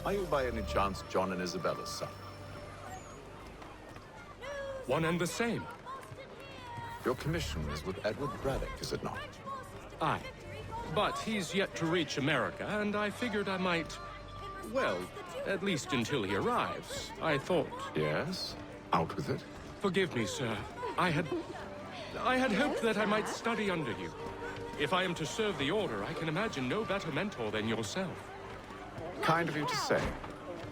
Are you by any chance John and Isabella's son? One and the same. Your commission is with Edward Braddock, is it not? Aye. But he's yet to reach America, and I figured I might... Well, at least until he arrives, I thought. Yes? Out with it. Forgive me, sir. I had hoped that I might study under you. If I am to serve the Order, I can imagine no better mentor than yourself. Kind of you to say,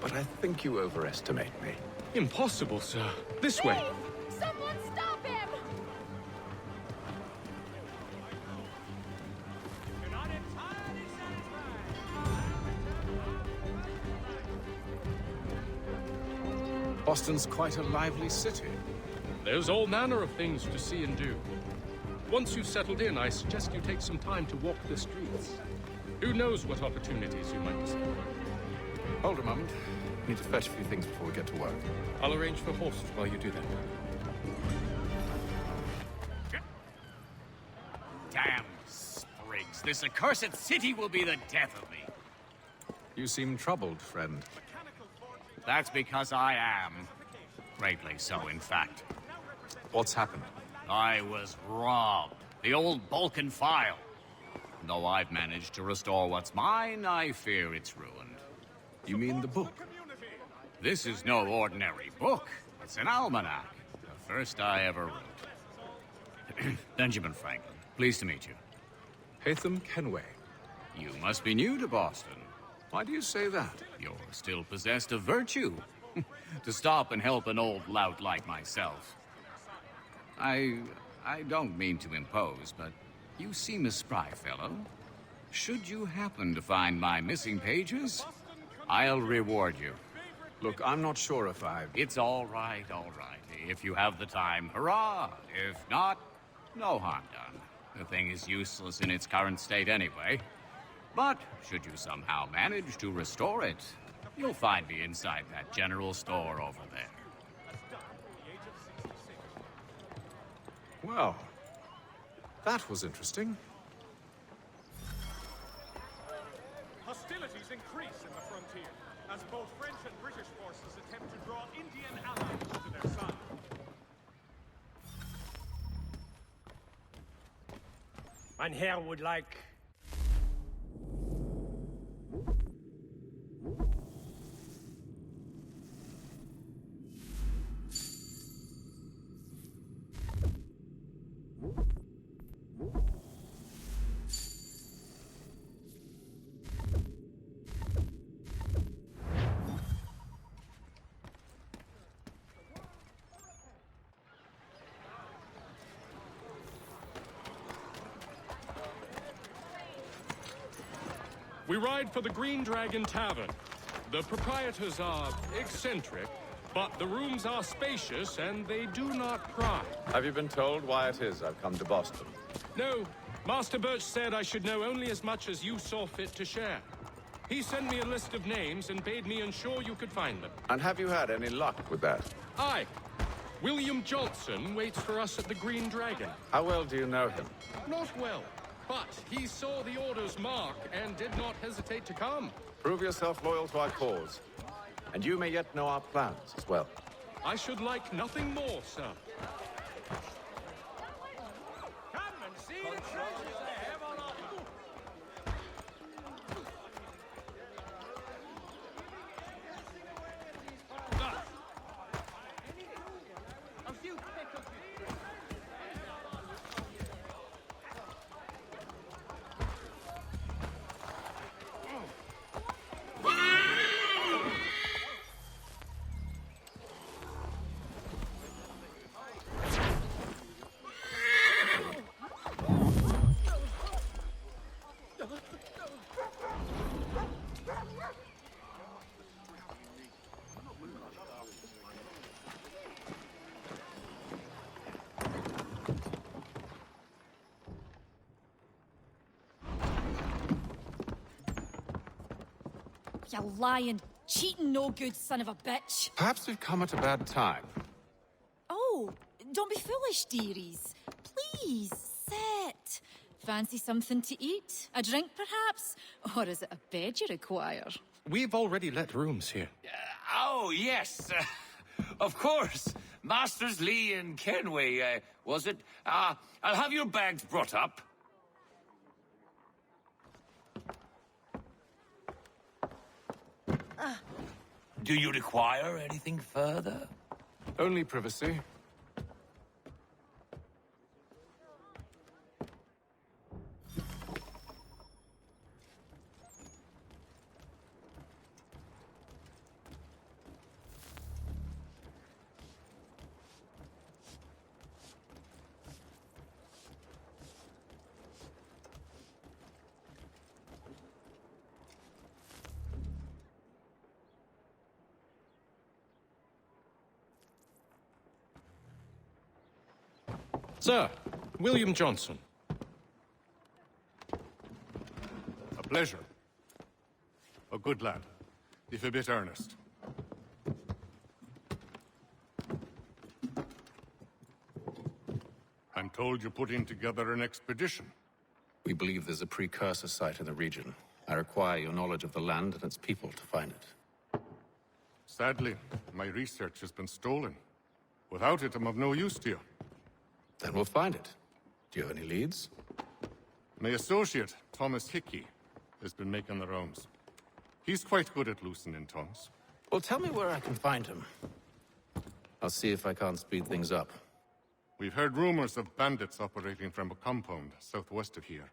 but I think you overestimate me. Impossible, sir. This way. Someone stop him! Boston's quite a lively city. There's all manner of things to see and do. Once you've settled in, I suggest you take some time to walk the streets. Who knows what opportunities you might discover. Hold a moment. Need to fetch a few things before we get to work. I'll arrange for horses while you do that. Damn sprigs. This accursed city will be the death of me. You seem troubled, friend. That's because I am. Greatly so, in fact. What's happened? I was robbed. The old Balkan file. Though I've managed to restore what's mine, I fear it's ruined. You mean the book? This is no ordinary book. It's an almanac. The first I ever wrote. Benjamin Franklin, pleased to meet you. Hatham Kenway. You must be new to Boston. Why do you say that? You're still possessed of virtue. To stop and help an old lout like myself. I don't mean to impose, but you seem a spry fellow. Should you happen to find my missing pages, I'll reward you. Look, I'm not sure if I... It's all right, all right. If you have the time, hurrah! If not, no harm done. The thing is useless in its current state anyway. But should you somehow manage to restore it, you'll find me inside that general store over there. Well, that was interesting. Hostilities increase in the frontier, as both French and British forces attempt to draw Indian allies to their side. Mein Herr would like... We ride for the Green Dragon Tavern. The proprietors are eccentric, but the rooms are spacious and they do not pry. Have you been told why it is I've come to Boston? No, Master Birch said I should know only as much as you saw fit to share. He sent me a list of names and bade me ensure you could find them. And have you had any luck with that? Aye. William Johnson waits for us at the Green Dragon. How well do you know him? Not well, but he saw the Order's mark and did not hesitate to come. Prove yourself loyal to our cause. And you may yet know our plans as well. I should like nothing more, sir. Come and see the treasures they have on offer. You lying, cheating, no good son of a bitch. Perhaps we've come at a bad time. Oh, don't be foolish, dearies. Please, sit. Fancy something to eat? A drink, perhaps? Or is it a bed you require? We've already let rooms here. Oh, yes. Of course. Masters Lee and Kenway, was it? I'll have your bags brought up. Do you require anything further? Only privacy. Sir, William Johnson. A pleasure. A good lad, if a bit earnest. I'm told you're putting together an expedition. We believe there's a precursor site in the region. I require your knowledge of the land and its people to find it. Sadly, my research has been stolen. Without it, I'm of no use to you. Then we'll find it. Do you have any leads? My associate, Thomas Hickey, has been making the rounds. He's quite good at loosening tongues. Well, tell me where I can find him. I'll see if I can't speed things up. We've heard rumors of bandits operating from a compound southwest of here.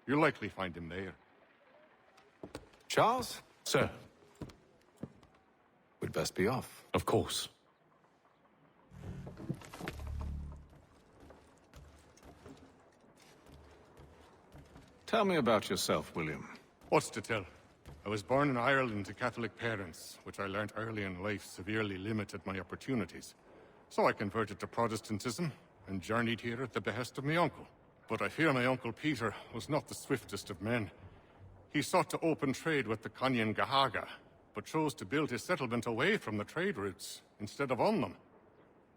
You'll likely find him there. Charles? Sir, We'd best be off. of course. Tell me about yourself, William. What's to tell? I was born in Ireland to Catholic parents, which I learned early in life severely limited my opportunities. So I converted to Protestantism and journeyed here at the behest of my uncle. But I fear my uncle Peter was not the swiftest of men. He sought to open trade with the Conyan Gahaga, but chose to build his settlement away from the trade routes instead of on them.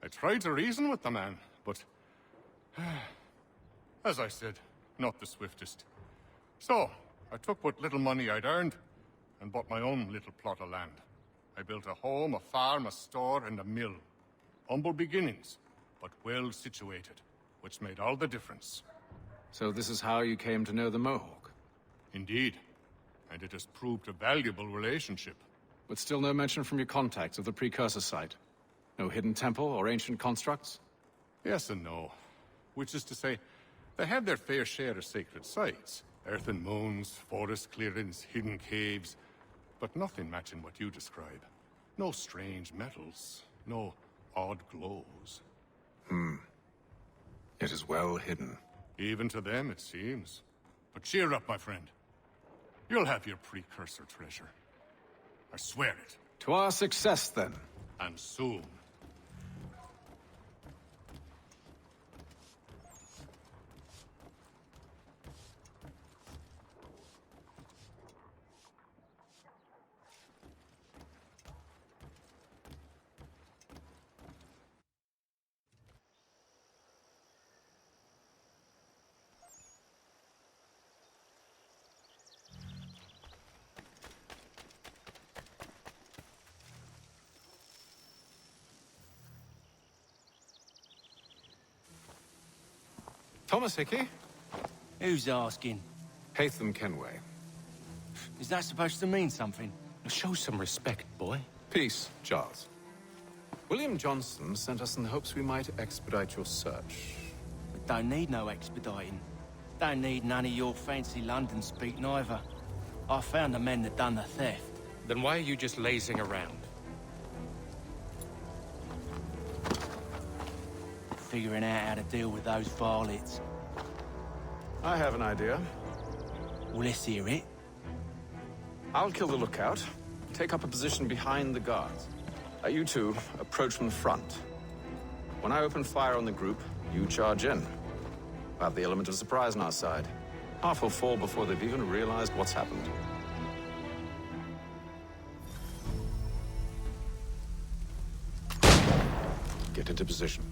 I tried to reason with the man, but as I said, not the swiftest. So, I took what little money I'd earned and bought my own little plot of land. I built a home, a farm, a store, and a mill. Humble beginnings, but well situated, which made all the difference. So this is how you came to know the Mohawk? Indeed, and it has proved a valuable relationship. But still no mention from your contacts of the precursor site? No hidden temple or ancient constructs? Yes and no. Which is to say, they have their fair share of sacred sites. Earthen mounds, forest clearings, hidden caves, but nothing matching what you describe. No strange metals, no odd glows. It is well hidden. Even to them, it seems. But cheer up, my friend. You'll have your precursor treasure. I swear it. To our success, then. And soon. Thomas Hickey? Who's asking? Hatham Kenway. Is that supposed to mean something? Show some respect, boy. Peace, Charles. William Johnson sent us in the hopes we might expedite your search. We don't need no expediting. Don't need none of your fancy London speak neither. I found the men that done the theft. Then why are you just lazing around? Figuring out how to deal with those varlets. I have an idea. Well, let's hear it. I'll kill the lookout, take up a position behind the guards. You two approach from the front. When I open fire on the group, you charge in. We'll have the element of surprise on our side. Half will fall before they've even realized what's happened. Get into position.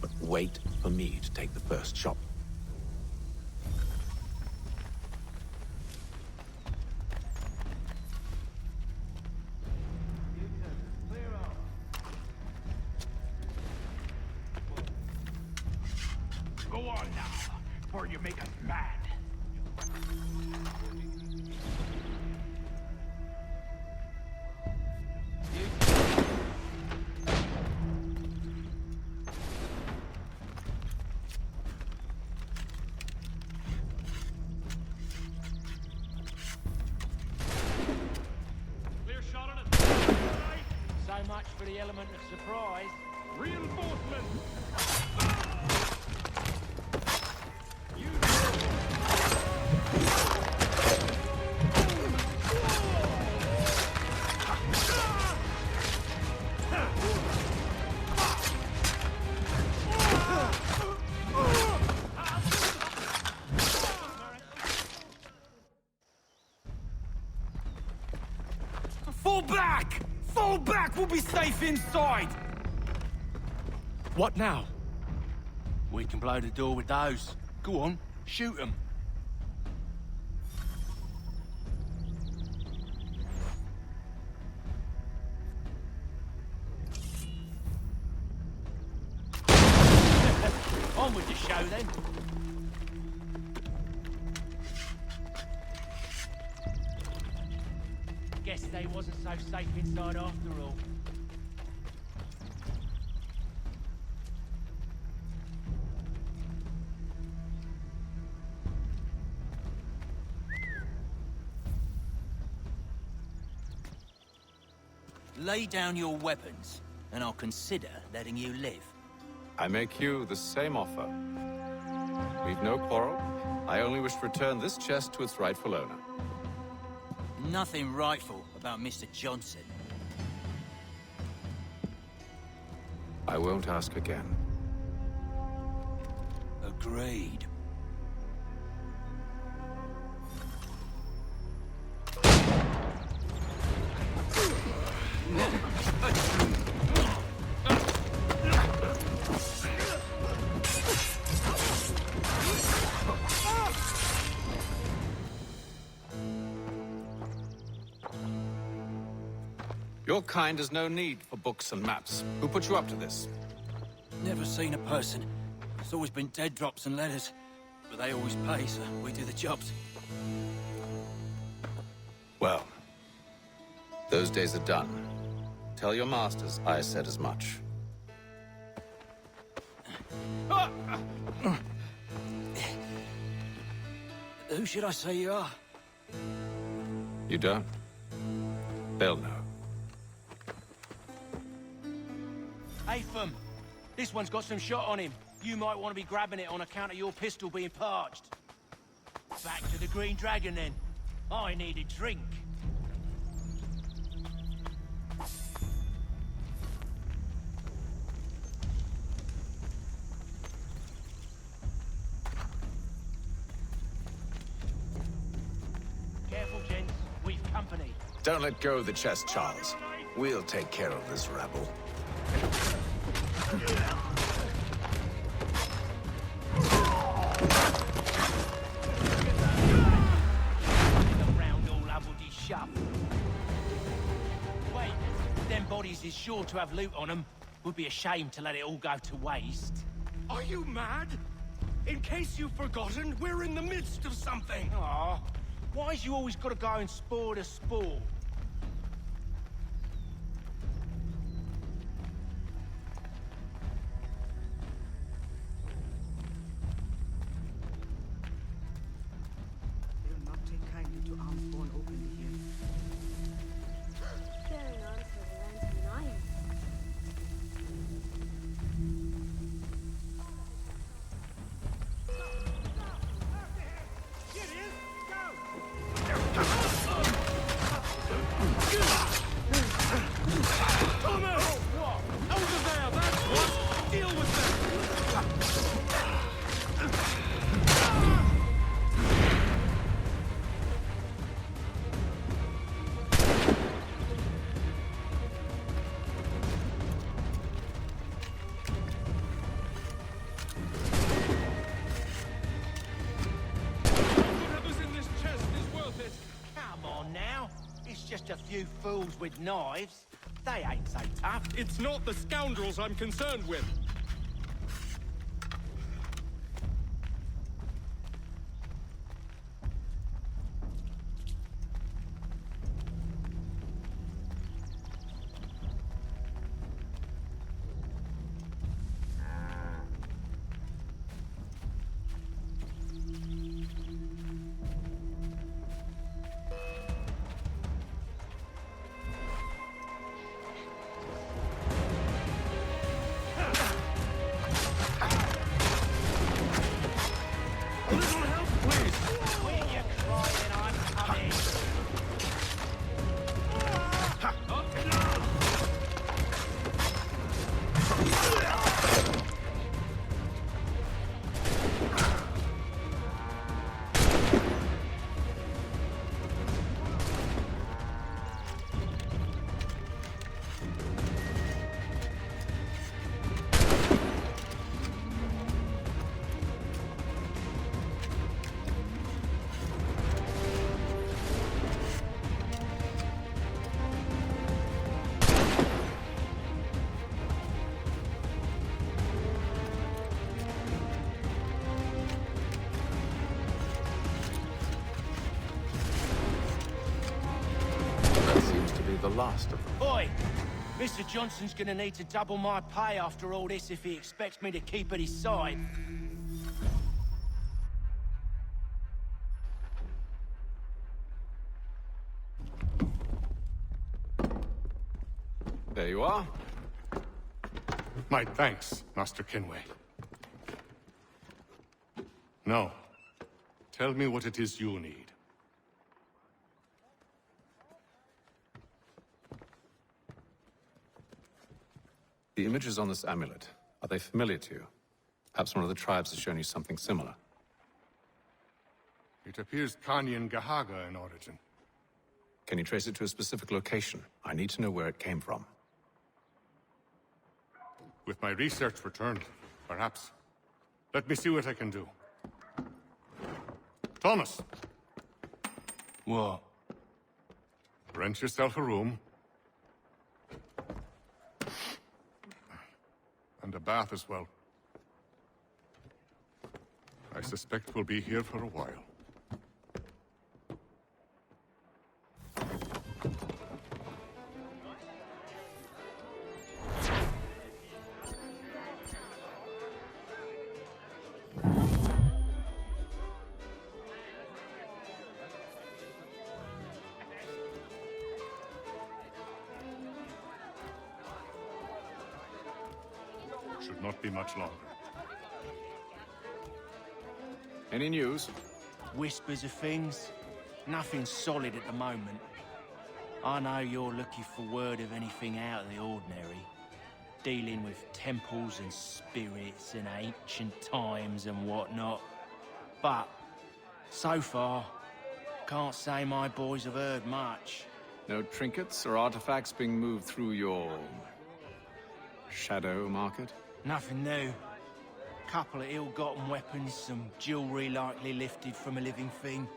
But wait for me to take the first shot. Go on now, before you make us mad. Clear shot on it. So much for the element of surprise. Reinforcements! Fall back! Fall back! We'll be safe inside! What now? We can blow the door with those. Go on, shoot them. On with the show then. Guess they wasn't so safe inside after all. Lay down your weapons, and I'll consider letting you live. I make you the same offer. We've no quarrel. I only wish to return this chest to its rightful owner. Nothing rightful about Mr. Johnson. I won't ask again. Agreed. Your kind has no need for books and maps. Who put you up to this? Never seen a person. It's always been dead drops and letters. But they always pay, so we do the jobs. Well, those days are done. Tell your masters I said as much. Who should I say you are? You don't? They'll know. Atham, this one's got some shot on him. You might want to be grabbing it on account of your pistol being parched. Back to the Green Dragon, then. I need a drink. Careful, gents. We've company. Don't let go of the chest, Charles. We'll take care of this rabble. Around all bloody shove. Wait, them bodies is sure to have loot on them. Would be a shame to let it all go to waste. Are you mad? In case you've forgotten, we're in the midst of something. Aw, why's you always gotta go and spoil the sport? They will not take kindly to arms born openly here. Going on for the length of an Whatever's in this chest is worth it. Come on now. It's just a few fools with knives. They ain't so tough. It's not the scoundrels I'm concerned with. the last of them. Oi! Mr. Johnson's gonna need to double my pay after all this if he expects me to keep at his side. There you are. My thanks, Master Kenway. Now, tell me what it is you need. The images on this amulet, are they familiar to you? Perhaps one of the tribes has shown you something similar. It appears Kanyan Gahaga in origin. Can you trace it to a specific location? I need to know where it came from. With my research returned, perhaps. Let me see what I can do. Thomas! What? Rent yourself a room. And a bath as well. I suspect we'll be here for a while. Should not be much longer. Any news? Whispers of things. Nothing solid at the moment. I know you're looking for word of anything out of the ordinary. Dealing with temples and spirits and ancient times and whatnot. But, so far, can't say my boys have heard much. No trinkets or artifacts being moved through your... shadow market? Nothing new. Couple of ill-gotten weapons, some jewelry likely lifted from a living thing.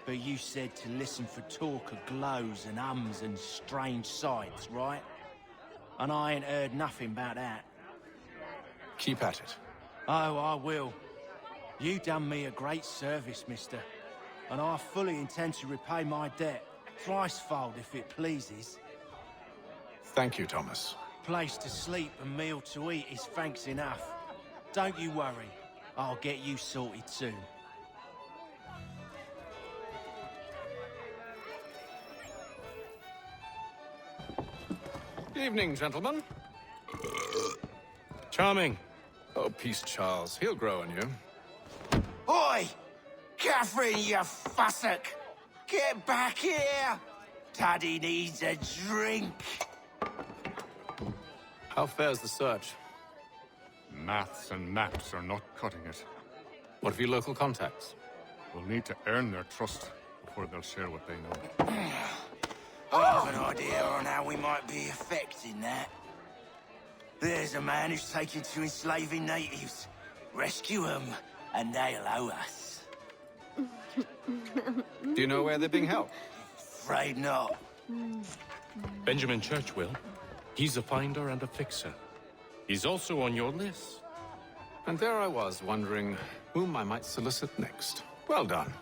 But you said to listen for talk of glows and ums and strange sights, right? And I ain't heard nothing about that. Keep at it. Oh, I will. You done me a great service, mister. And I fully intend to repay my debt. Thricefold, if it pleases. Thank you, Thomas. Place to sleep and meal to eat is thanks enough. Don't you worry. I'll get you sorted soon. Evening, gentlemen. Charming. Oh, peace, Charles. He'll grow on you. Oi! Catherine, you fussock! Get back here! Taddy needs a drink. How fares the search? Maths and maps are not cutting it. What of your local contacts? We'll need to earn their trust before they'll share what they know. I have an idea on how we might be affecting that. There's a man who's taken to enslaving natives. Rescue them, and they'll owe us. Do you know where they're being held? Afraid not. Benjamin Churchwill. He's a finder and a fixer. He's also on your list. And there I was, wondering whom I might solicit next. Well done.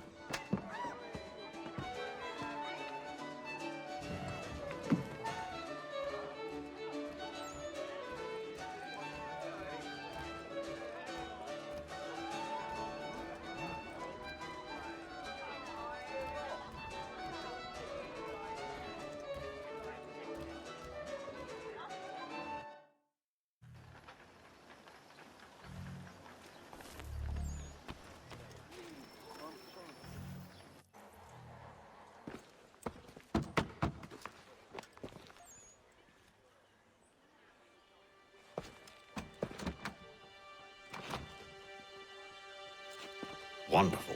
Wonderful.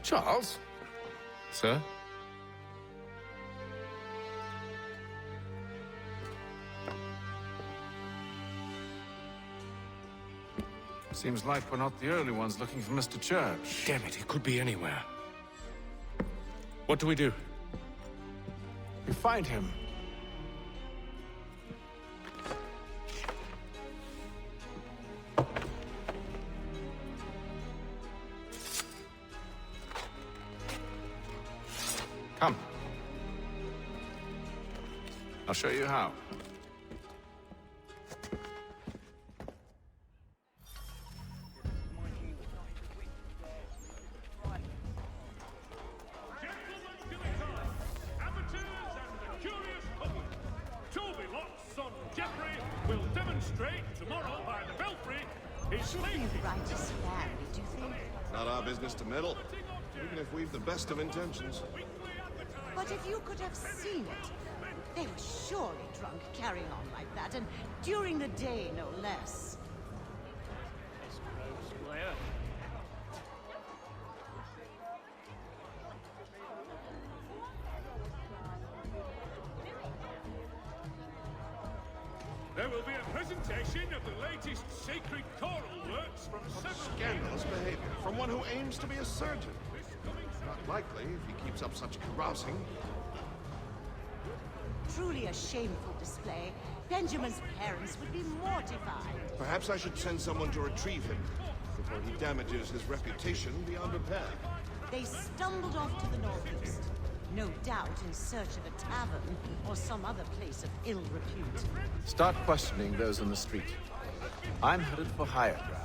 Charles? Sir? Seems like we're not the only ones looking for Mr. Church. Damn it, he could be anywhere. What do we do? We find him. Come. I'll show you how. Will demonstrate tomorrow by the Belfry his Shouldn't the righteous family, do you think? Not our business to meddle, even if we've the best of intentions. But if you could have seen it, they were surely drunk carrying on like that, and during the day, no less. There will be a presentation of the latest sacred choral works from several... Scandalous behavior from one who aims to be a surgeon. Not likely if he keeps up such carousing. Truly a shameful display. Benjamin's parents would be mortified. Perhaps I should send someone to retrieve him before he damages his reputation beyond repair. They stumbled off to the northeast. No doubt in search of a tavern or some other place of ill repute. Start questioning those in the street. I'm headed for higher ground.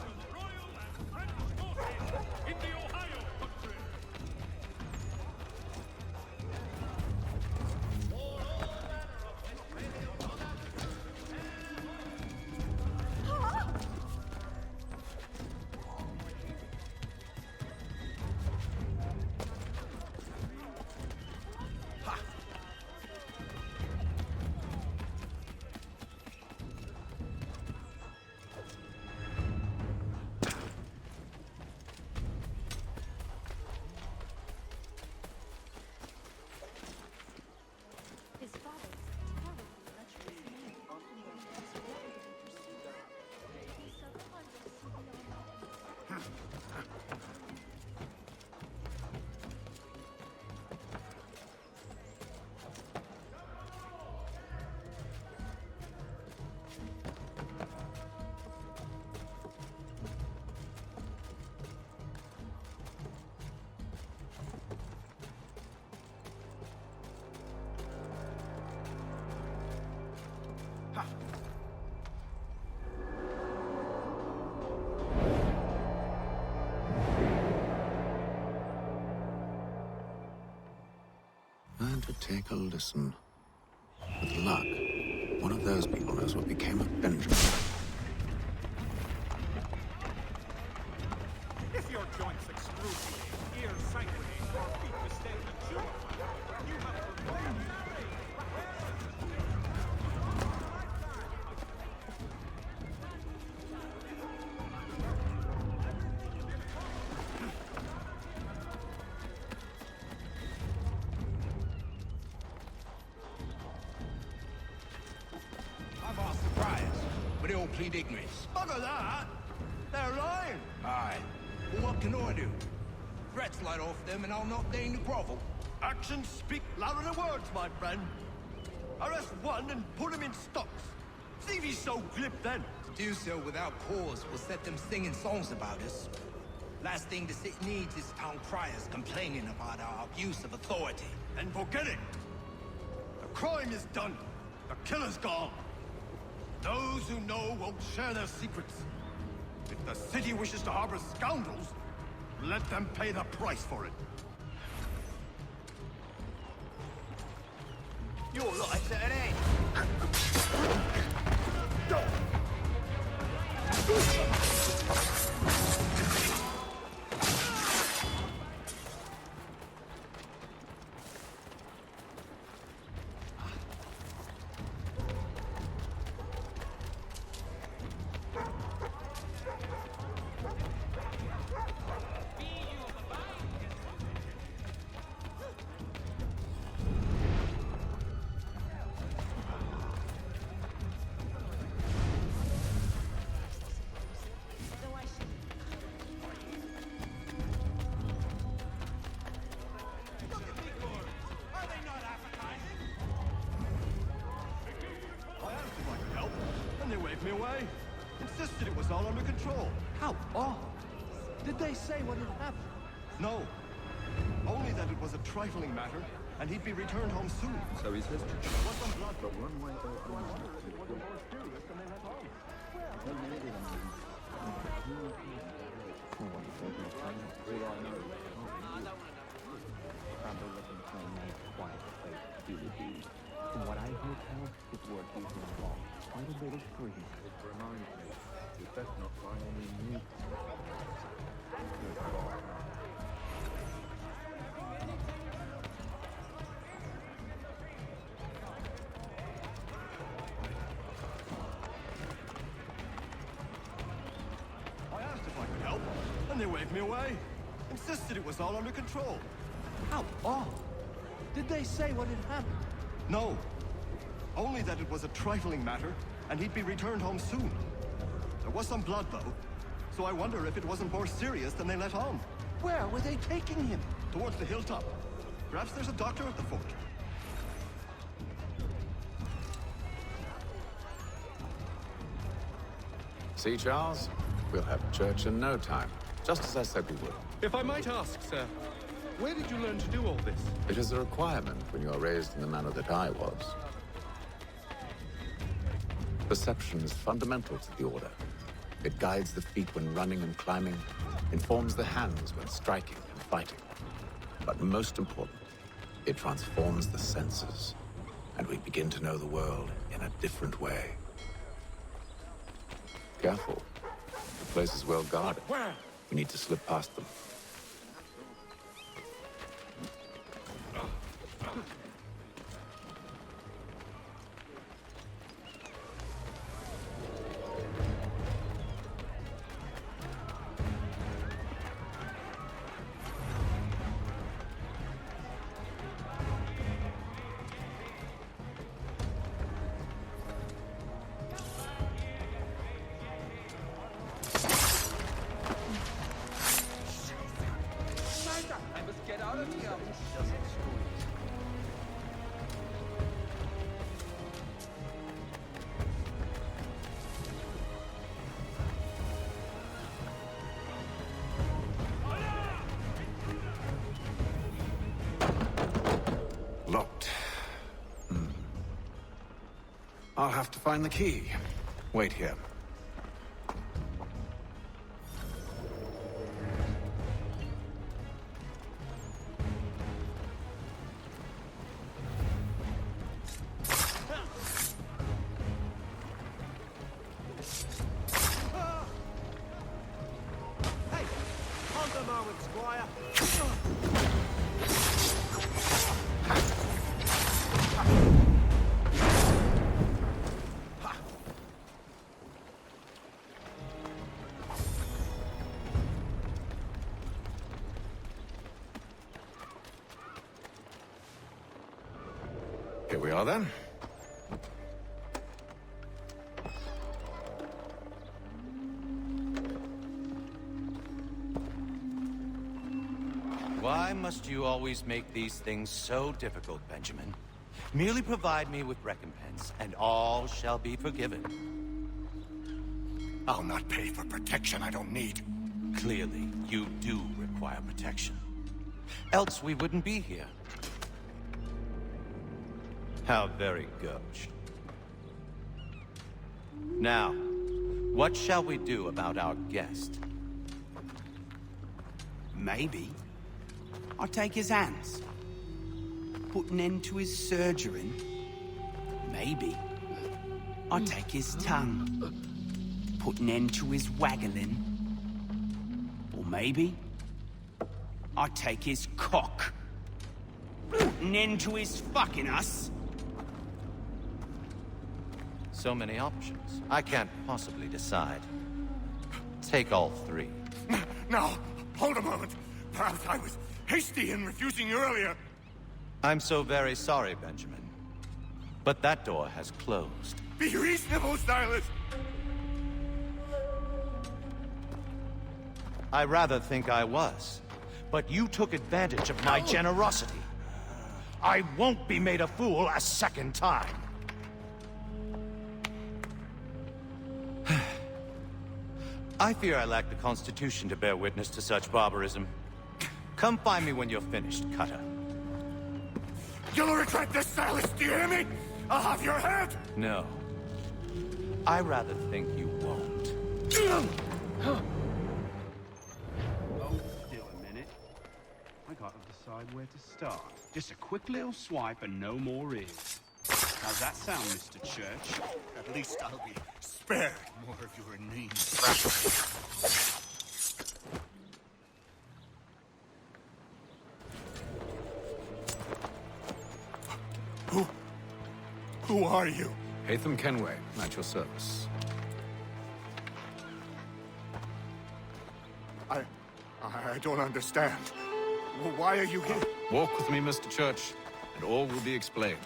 And to take a listen. With luck, one of those people knows what became of Benjamin. If your joints excruciate, ears sanguinate, or feet distend and purify, you have performed I've asked the friars, but they all plead ignorance. Bugger that! They're lying! Aye. Well, what can I do? Threats light off them and I'll not deign to grovel. Actions speak louder than words, my friend. Arrest one and put him in stocks. See if he's so glib then. To do so without cause will set them singing songs about us. Last thing the city needs is town criers complaining about our abuse of authority. And forget it. The crime is done. The killer's gone. Those who know won't share their secrets. If the city wishes to harbor scoundrels, let them pay the price for it. Your life's at an end. Me away. Insisted it was all under control. How odd. Did they say what had happened? No. Only that it was a trifling matter, and he'd be returned home soon. So he says. What's some blood? But one way or From what I hear tell, it's worth using involved. Quite a bit of free. It reminds me, you best not buy any new. I asked if I could help, and they waved me away. Insisted it was all under control. How odd. Did they say what had happened? No. Only that it was a trifling matter, and he'd be returned home soon. There was some blood, though, so I wonder if it wasn't more serious than they let on. Where were they taking him? Towards the hilltop. Perhaps there's a doctor at the fort. See, Charles? We'll have church in no time, just as I said we would. If I might ask, sir, where did you learn to do all this? It is a requirement when you are raised in the manner that I was. Perception is fundamental to the Order. It guides the feet when running and climbing, informs the hands when striking and fighting. But most important, it transforms the senses, and we begin to know the world in a different way. Careful. The place is well guarded. Where? We need to slip past them. Locked. I'll have to find the key. Wait here. Hey, hold a moment, Squire. Here we are then. Why must you always make these things so difficult, Benjamin? Merely provide me with recompense, and all shall be forgiven. I'll not pay for protection I don't need. Clearly, you do require protection. Else we wouldn't be here. How very gauche. Now, what shall we do about our guest? Maybe I'll take his hands. Put an end to his surgering. Maybe I'll take his tongue. Put an end to his waggling. Or maybe I'll take his cock. Put an end to his fucking us. So many options. I can't possibly decide. Take all three. No, hold a moment. Perhaps I was hasty in refusing you earlier. I'm so very sorry, Benjamin. But that door has closed. Be reasonable, Silas. I rather think I was. But you took advantage of my generosity. I won't be made a fool a second time. I fear I lack the constitution to bear witness to such barbarism. Come find me when you're finished, Cutter. You'll regret this, Silas, do you hear me? I'll have your head! No. I rather think you won't. Hold still a minute. I gotta decide where to start. Just a quick little swipe and no more is. How's that sound, Mr. Church? At least I'll be spared more of your inane Who are you? Hatham Kenway, at your service. I don't understand. Why are you here? Walk with me, Mr. Church, and all will be explained.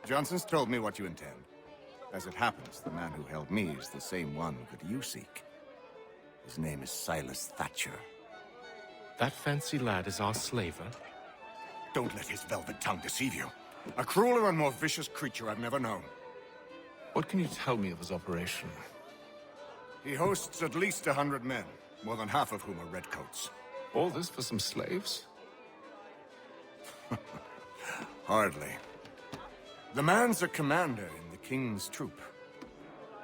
Johnson's told me what you intend. As it happens, the man who held me is the same one that you seek. His name is Silas Thatcher. That fancy lad is our slaver? Don't let his velvet tongue deceive you. A crueler and more vicious creature I've never known. What can you tell me of his operation? He hosts at least 100 men, more than half of whom are redcoats. All this for some slaves? Hardly. The man's a commander in the King's troop,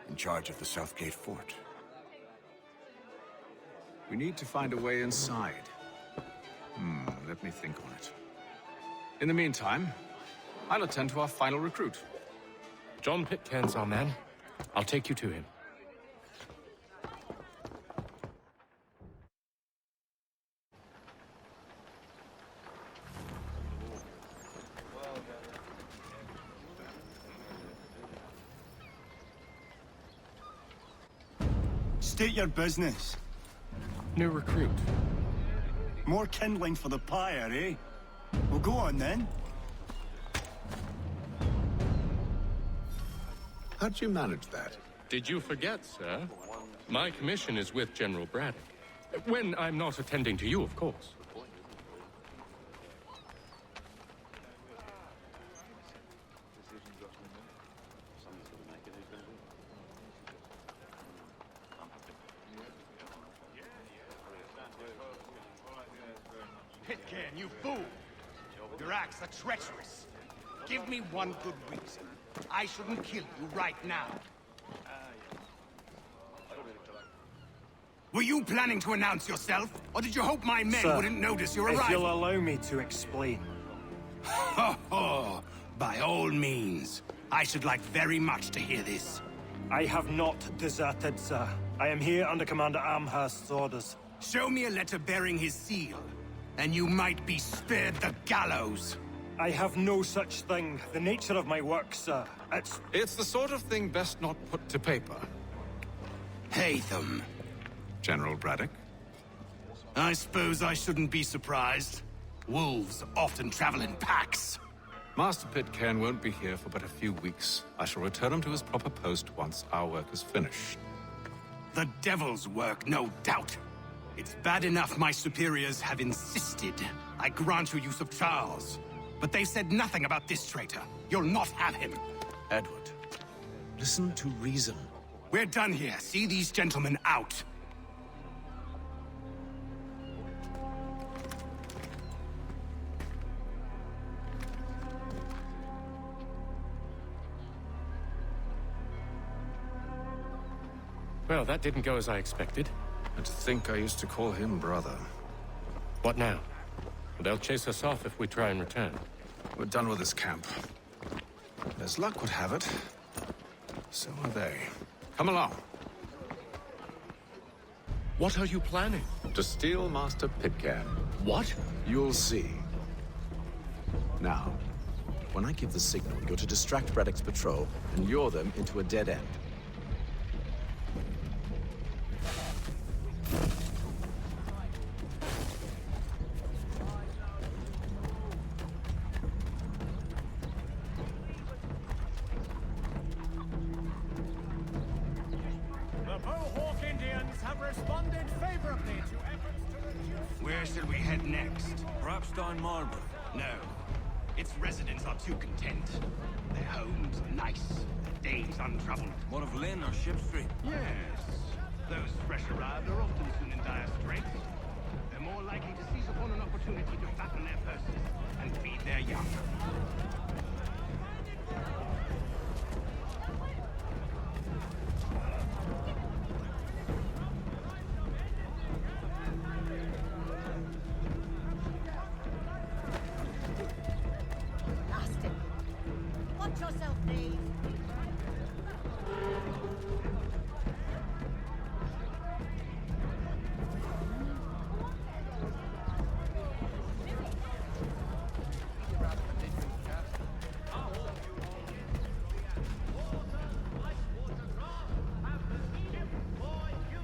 in charge of the Southgate Fort. We need to find a way inside. Let me think on it. In the meantime, I'll attend to our final recruit. John Pitcairn's our man. I'll take you to him. State your business. New recruit. More kindling for the pyre, eh? Well, go on then. How'd you manage that? Did you forget, sir? My commission is with General Braddock. When I'm not attending to you, of course. Pitcairn, you fool! Your acts are treacherous. Give me one good reason. I shouldn't kill you right now. Were you planning to announce yourself, or did you hope my men Sir, wouldn't notice your if arrival? you'll allow me to explain. Ho ho! By all means. I should like very much to hear this. I have not deserted, sir. I am here under Commander Amherst's orders. Show me a letter bearing his seal, and you might be spared the gallows. I have no such thing. The nature of my work, sir, It's the sort of thing best not put to paper. Hatham. General Braddock? I suppose I shouldn't be surprised. Wolves often travel in packs. Master Pitcairn won't be here for but a few weeks. I shall return him to his proper post once our work is finished. The devil's work, no doubt. It's bad enough my superiors have insisted I grant you use of Charles. But they said nothing about this traitor. You'll not have him. Edward, listen to reason. We're done here. See these gentlemen out. Well, that didn't go as I expected. And to think I used to call him brother. What now? They'll chase us off if we try and return. We're done with this camp. As luck would have it, so are they. Come along. What are you planning? To steal Master Pitcairn. What? You'll see. Now, when I give the signal, you're to distract Braddock's patrol and lure them into a dead end. The Mohawk Indians have responded favorably to efforts to reduce... Where shall we head next? Perhaps down Marlborough. No. Its residents are too content. Their homes are nice, their days untroubled. What of Lynn or Ship Street? Yes. Those fresh arrived are often soon in dire straits. They're more likely to seize upon an opportunity to fatten their purses and feed their young. Blasted. Watch yourself, Dave.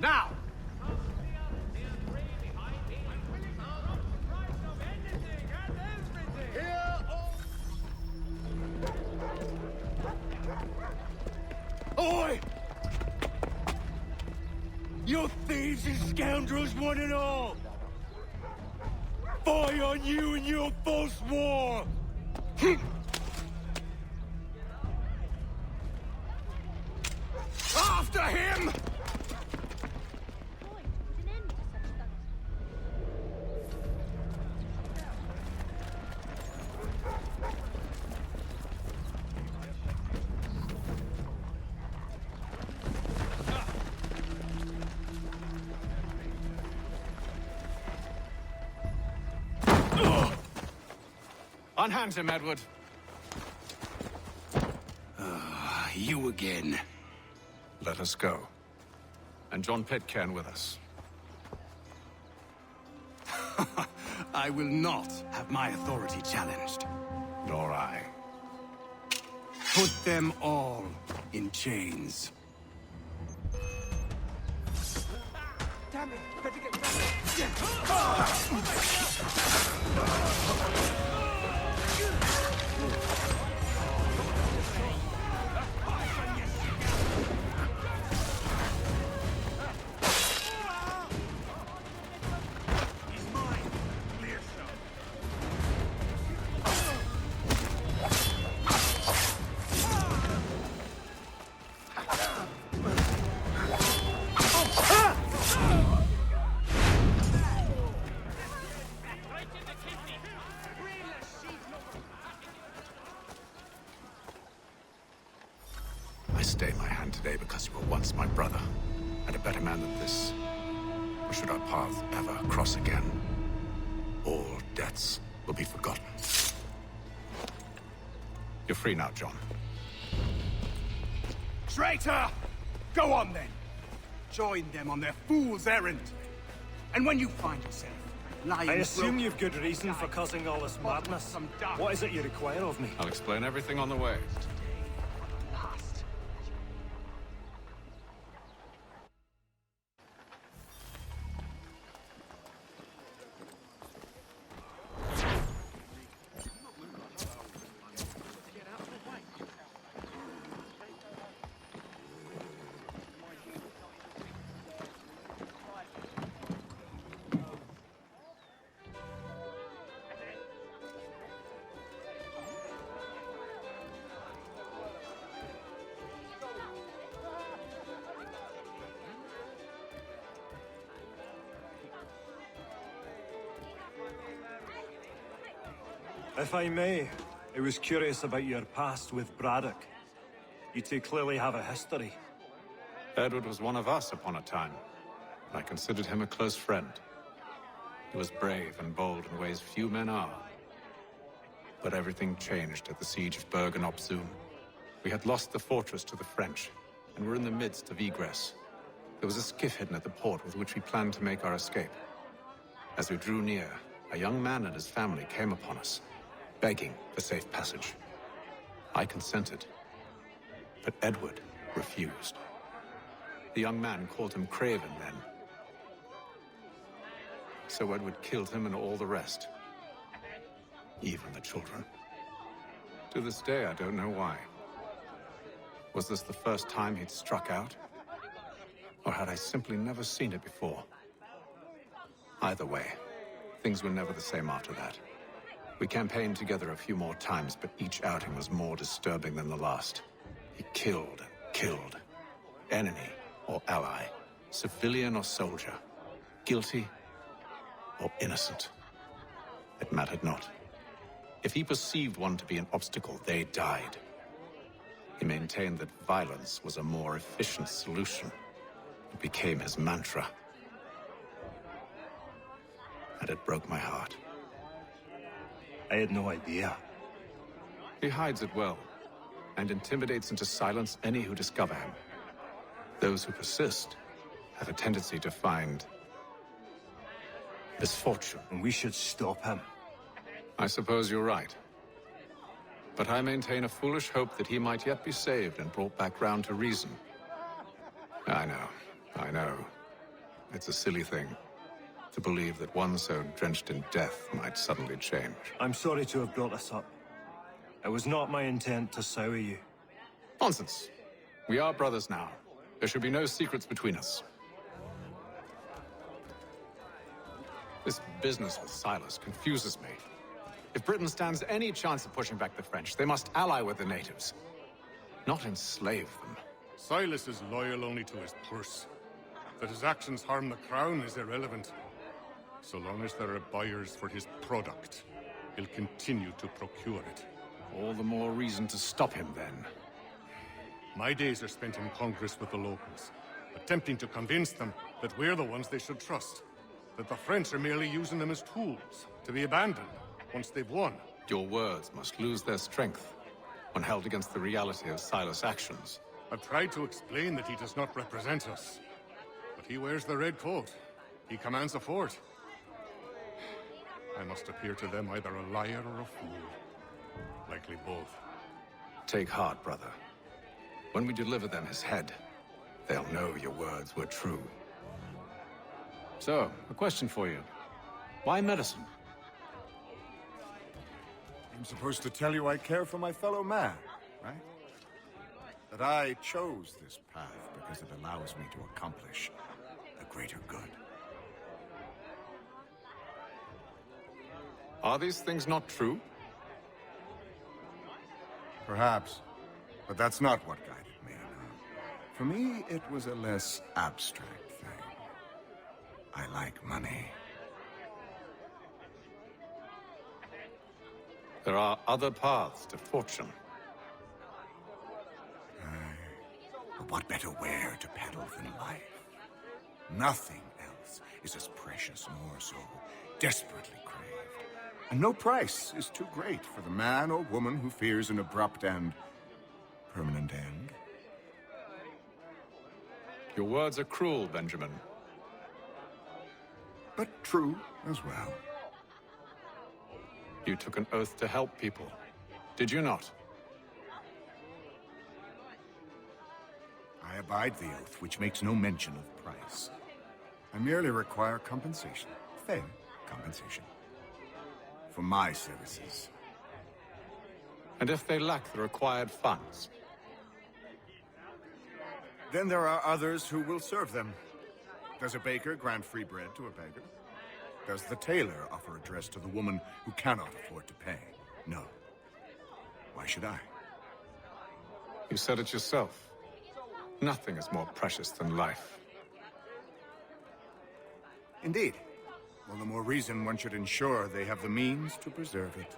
Now! Oi! You thieves and scoundrels, one and all! Fire on you and your false war! After him! Unhand him, Edward. You again. Let us go. And John Pitcairn with us. I will not have my authority challenged. Nor I. Put them all in chains. Damn it! Better get I stay my hand today because you were once my brother, and a better man than this. Or should our paths ever cross again, all debts will be forgotten. You're free now, John. Traitor! Go on then. Join them on their fool's errand. And when you find yourself lying... I assume you've good reason for causing all this madness. What is it you require of me? I'll explain everything on the way. If I may, I was curious about your past with Braddock. You two clearly have a history. Edward was one of us upon a time, and I considered him a close friend. He was brave and bold in ways few men are. But everything changed at the siege of Bergen-op-Zoom. We had lost the fortress to the French, and were in the midst of egress. There was a skiff hidden at the port with which we planned to make our escape. As we drew near, a young man and his family came upon us. begging for safe passage. I consented, but Edward refused. The young man called him Craven then. So Edward killed him and all the rest. Even the children. To this day, I don't know why. Was this the first time he'd struck out? Or had I simply never seen it before? Either way, things were never the same after that. We campaigned together a few more times, but each outing was more disturbing than the last. He killed and killed. Enemy or ally, civilian or soldier, guilty or innocent. It mattered not. If he perceived one to be an obstacle, they died. He maintained that violence was a more efficient solution. It became his mantra. And it broke my heart. I had no idea. He hides it well, and intimidates into silence any who discover him. Those who persist have a tendency to find misfortune. And we should stop him. I suppose you're right. But I maintain a foolish hope that he might yet be saved and brought back round to reason. I know. It's a silly thing to believe that one so drenched in death might suddenly change. I'm sorry to have brought this up. It was not my intent to sour you. Nonsense. We are brothers now. There should be no secrets between us. This business with Silas confuses me. If Britain stands any chance of pushing back the French, they must ally with the natives, not enslave them. Silas is loyal only to his purse. That his actions harm the crown is irrelevant. So long as there are buyers for his product, he'll continue to procure it. All the more reason to stop him, then. My days are spent in Congress with the locals, attempting to convince them that we're the ones they should trust. That the French are merely using them as tools, to be abandoned once they've won. Your words must lose their strength when held against the reality of Silas' actions. I've tried to explain that he does not represent us. But he wears the red coat. He commands the fort. I must appear to them either a liar or a fool. Likely both. Take heart, brother. When we deliver them his head, they'll know your words were true. So, a question for you. Why medicine? I'm supposed to tell you I care for my fellow man, right? That I chose this path because it allows me to accomplish a greater good. Are these things not true? Perhaps, but that's not what guided me. For me, it was a less abstract thing. I like money. There are other paths to fortune. But what better ware to peddle than life? Nothing else is as precious nor so desperately craved. And no price is too great for the man or woman who fears an abrupt and permanent end. Your words are cruel, Benjamin. But true as well. You took an oath to help people, did you not? I abide the oath, which makes no mention of price. I merely require compensation, fair compensation, for my services. And if they lack the required funds? Then there are others who will serve them. Does a baker grant free bread to a beggar? Does the tailor offer a dress to the woman who cannot afford to pay? No. Why should I? You said it yourself. Nothing is more precious than life. Indeed. All the more reason one should ensure they have the means to preserve it.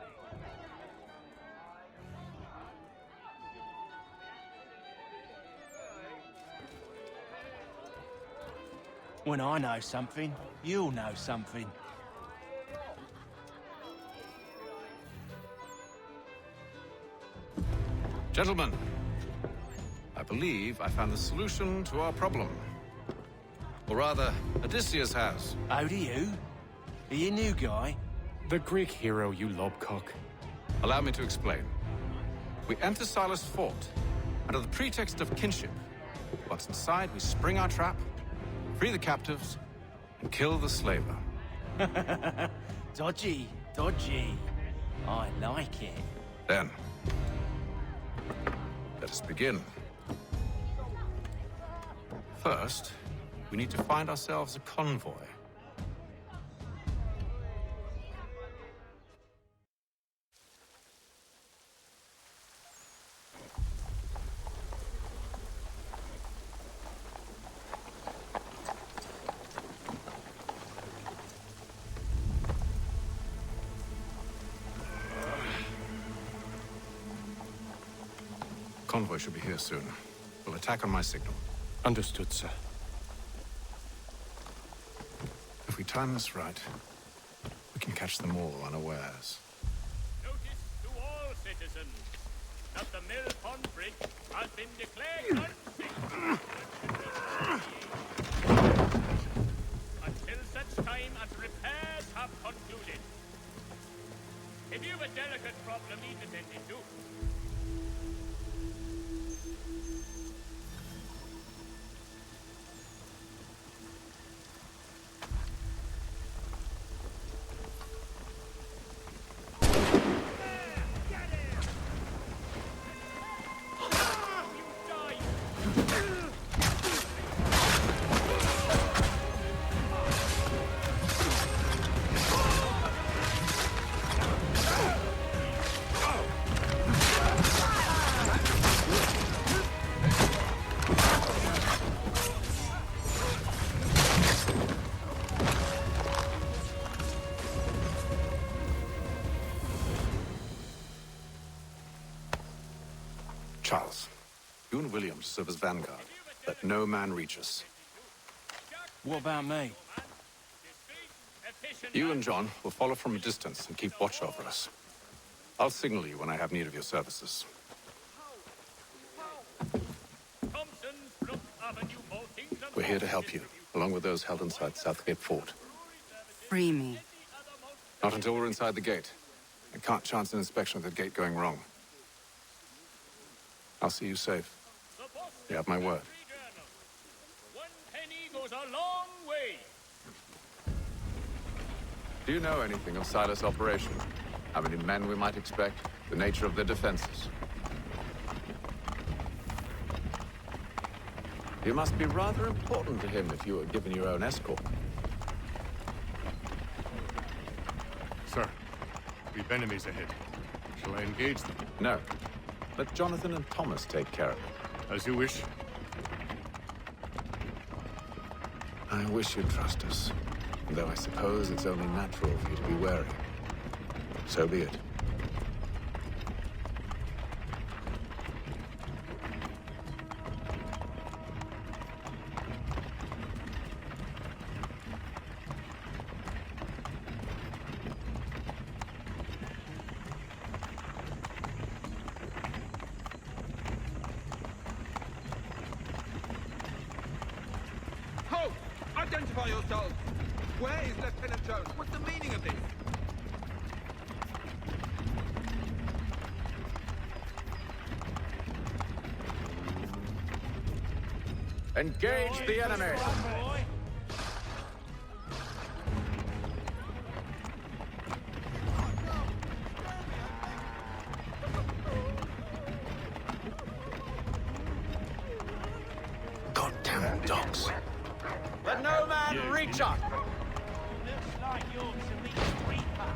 When I know something, you'll know something. Gentlemen, I believe I found the solution to our problem. Or rather, Odysseus has. Oh, do you? Are you a new guy? The Greek hero, you lobcock. Allow me to explain. We enter Silas' fort, under the pretext of kinship. Once inside, we spring our trap, free the captives, and kill the slaver. Dodgy, dodgy. I like it. Then, let us begin. First, we need to find ourselves a convoy. Convoy should be here soon. We'll attack on my signal. Understood, sir. If we time this right, we can catch them all unawares. Notice to all citizens that the Mill Pond Bridge has been declared unsafe until such time as repairs have concluded. If you've a delicate problem need attended to, Charles, you and Williams serve as vanguard. Let no man reach us. What about me? You and John will follow from a distance and keep watch over us. I'll signal you when I have need of your services. We're here to help you, along with those held inside Southgate Fort. Free me. Not until we're inside the gate. I can't chance an inspection of the gate going wrong. I'll see you safe. You have my word. one penny goes a long way. Do you know anything of Silas' operation? How many men we might expect? The nature of their defenses? You must be rather important to him if you were given your own escort. Sir, we've enemies ahead. Shall I engage them? No. Let Jonathan and Thomas take care of it. As you wish. I wish you'd trust us. Though I suppose it's only natural for you to be wary. So be it. Halt! Identify yourselves! Where is Lieutenant Jones? What's the meaning of this? Engage the enemy! Goddamn dogs. Let no man reach us! Looks like you're to meet the Reaper.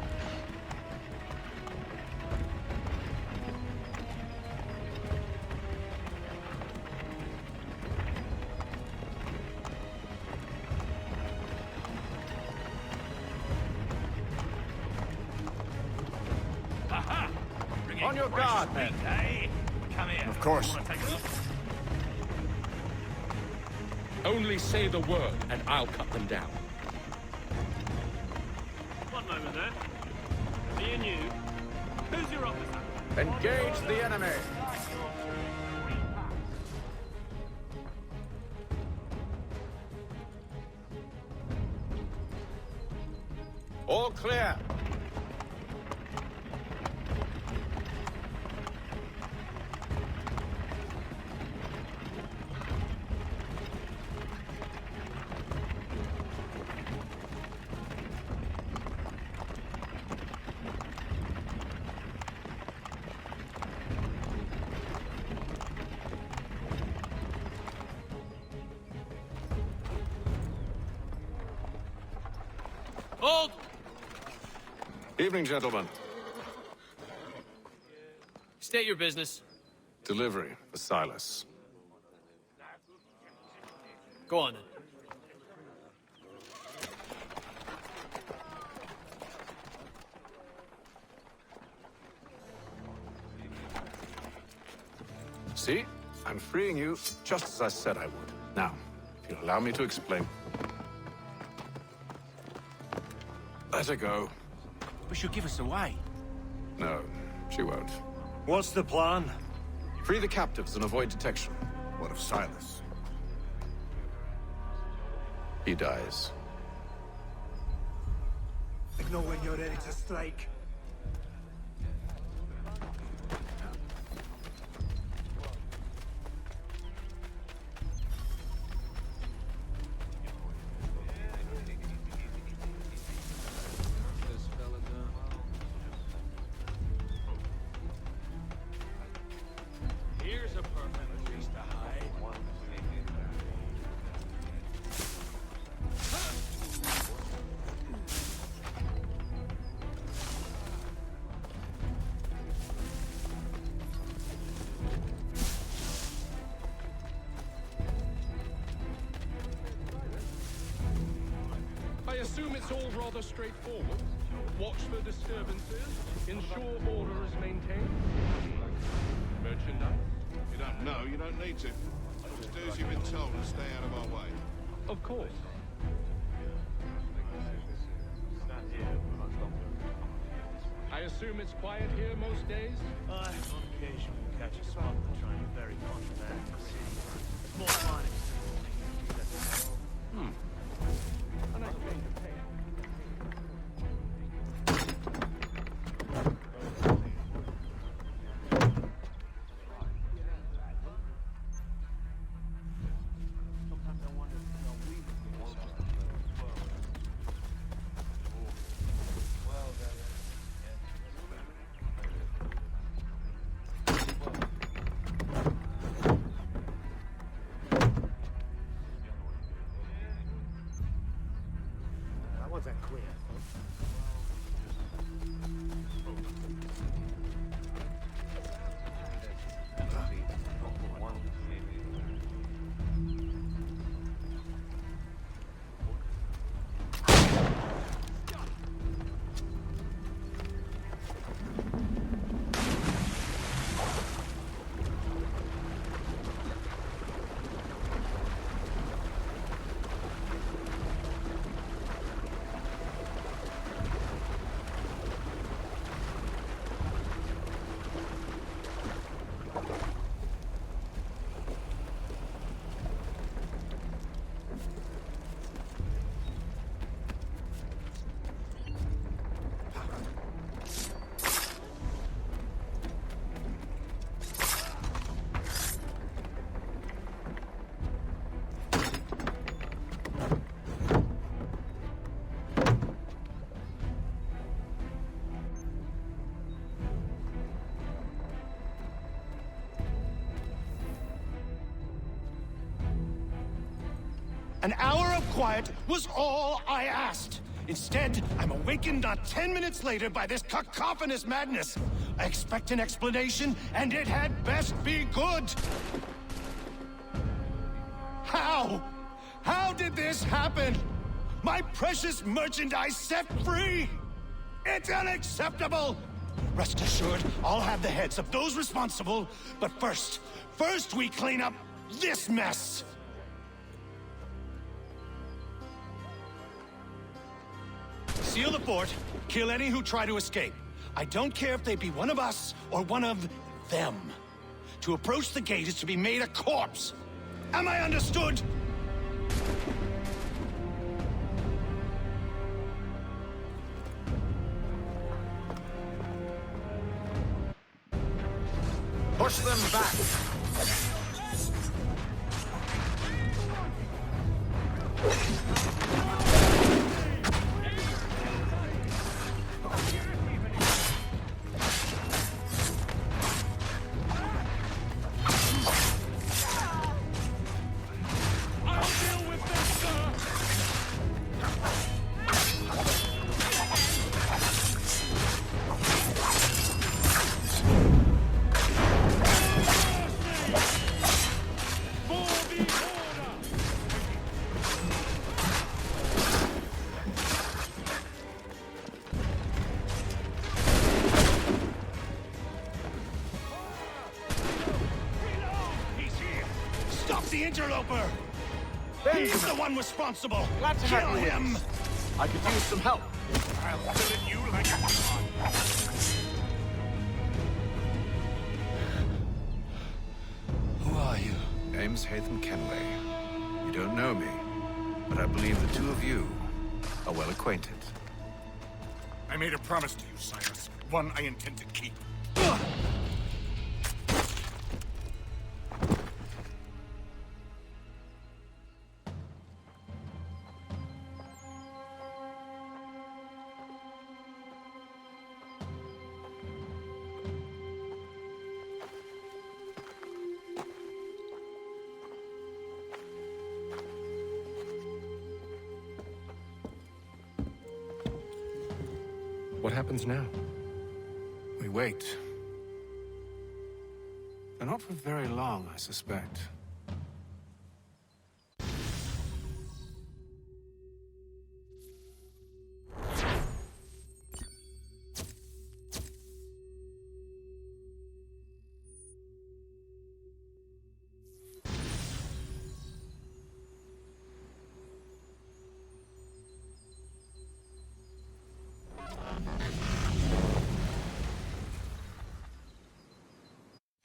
Aha! Bringing On your fresh guard, men. meat, eh? Come here. Of course. Wanna take a look? Only say the word, and I'll cut them down. One moment there. Seeing you. Who's your officer? Engage the enemy! All clear. Hold! Evening, gentlemen. State your business. Delivery for Silas. Go on, then. See? I'm freeing you just as I said I would. Now, if you'll allow me to explain. Let her go. But she'll give us away. No, she won't. What's the plan? Free the captives and avoid detection. What of Silas? He dies. Know when you're ready to strike. Here's a perfect place to hide. I assume it's all rather straightforward. Watch for disturbances, ensure order is maintained. Merchandise? You don't know, you don't need to. Just do as you've been told and stay out of our way. Of course. I assume it's quiet here most days? On occasion, we'll catch a spot for trying to bury contraband in the city. It's more fun. A nice change of pace. That wasn't clear. An hour of quiet was all I asked. Instead, I'm awakened not 10 minutes later by this cacophonous madness. I expect an explanation, and it had best be good. How? How did this happen? My precious merchandise set free? It's unacceptable! Rest assured, I'll have the heads of those responsible, but first we clean up this mess! Seal the fort, kill any who try to escape. I don't care if they be one of us or one of them. To approach the gate is to be made a corpse. Am I understood? Push them back! I'll deal with this, sir! That's the interloper! He's the one responsible! Glad to Kill have you with him! us. I could use some help. I'll fill you like a god. Who are you? Name's Hatham Kenway. You don't know me, but I believe the two of you are well acquainted. I made a promise to you, Cyrus. One I intend to keep. What happens now? We wait. But not for very long, I suspect.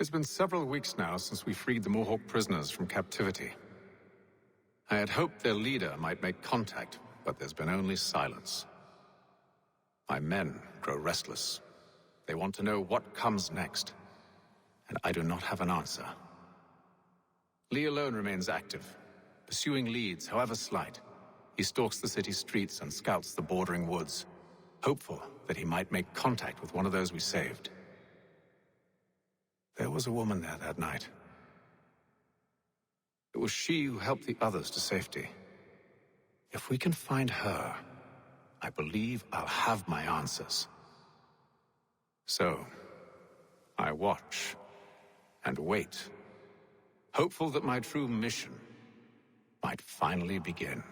It's been several weeks now since we freed the Mohawk prisoners from captivity. I had hoped their leader might make contact, but there's been only silence. My men grow restless. They want to know what comes next, and I do not have an answer. Lee alone remains active, pursuing leads, however slight. He stalks the city streets and scouts the bordering woods, hopeful that he might make contact with one of those we saved. There was a woman there that night. It was she who helped the others to safety. If we can find her, I believe I'll have my answers. So, I watch and wait, hopeful that my true mission might finally begin.